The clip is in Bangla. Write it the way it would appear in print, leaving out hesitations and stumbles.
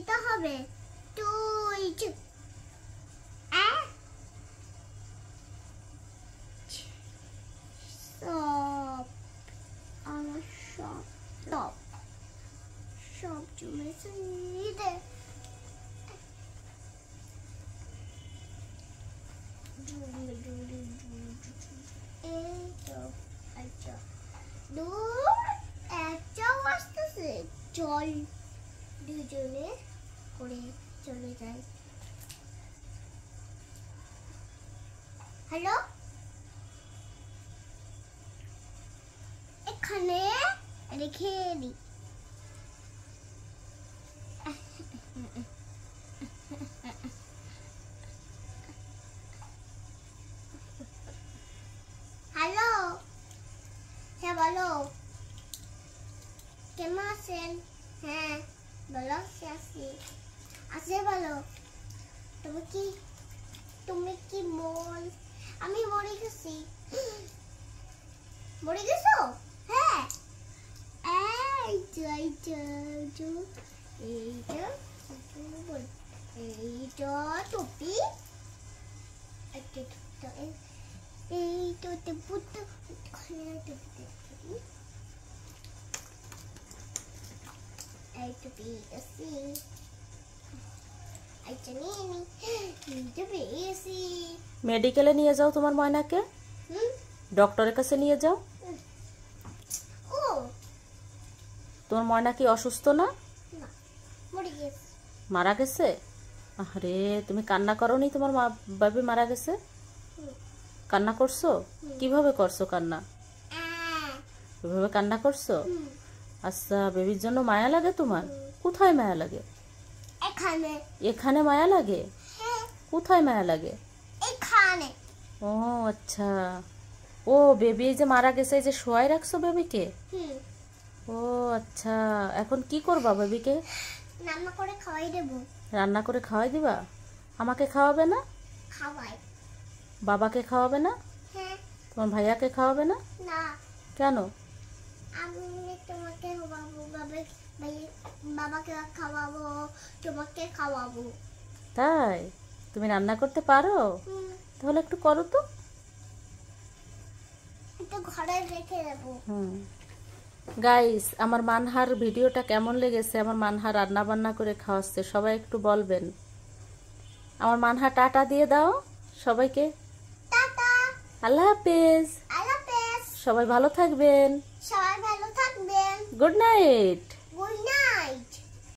দিতে হবে। তুই সব আমার সব জমেছে দে। এই তো আচ্ছা দূর একটাও আসতেছে। চল দুজনে করে চলে যাই। হ্যালো, এখানে রেখে দি। হ্যালো, হ্যাঁ বলো, কেমন আছেন? হ্যাঁ বলো, আছি আছে বলো। তুমি কি আমি মরে গেছি। মরে গেছো? হ্যাঁ এইটা টুপি, এই তো টুপি আছে। মেডিকেলে নিয়ে যাও তোমার ময়নাকে, ডক্টরের কাছে নিয়ে যাও। তোমার ময়না কি অসুস্থ না? মারা গেছে? আরে তুমি কান্না করোনি? তোমার বাবি মারা গেছে, কান্না করছো? কিভাবে করছো কান্না? এভাবে কান্না করছো? আচ্ছা, বেবির জন্য মায়া লাগে তোমার? কোথায় মায়া লাগে? এখানে মায়া লাগে? কোথায় মায়া লাগে? এখানে। ও আচ্ছা, ও বেবি যে মারা গেছে, যে শোয়াই রাখছো বেবিকে? ও আচ্ছা, এখন কি করবা বেবিকে? রান্না করে খাওয়াই দেব। রান্না করে খাওয়াই দিবা? আমাকে খাওয়াবে না? খাওয়াই। বাবাকে খাওয়াবে না? হ্যাঁ। তোমার ভাইয়াকে খাওয়াবে না? না। কেন? আমি তোমাকে খাওয়াবো, বাবাকে খাওয়াবো, তোমাকে খাওয়াবো। তাই? তুমি রান্না করতে পারো? তাহলে একটু করো তো। একটু ঘরে রেখে দেবো। গাইস, আমার মানহার ভিডিওটা কেমন লেগেছে? আমার মানহা রান্না বান্না করে খাওয়াচ্ছে, সবাই একটু বলবেন। আমার মানহা টাটা দিয়ে দাও সবাইকে। টাটা, আল্লাহ হাফেজ। আল্লাহ হাফেজ। সবাই ভালো থাকবেন। সবাই ভালো থাকবেন। Good night.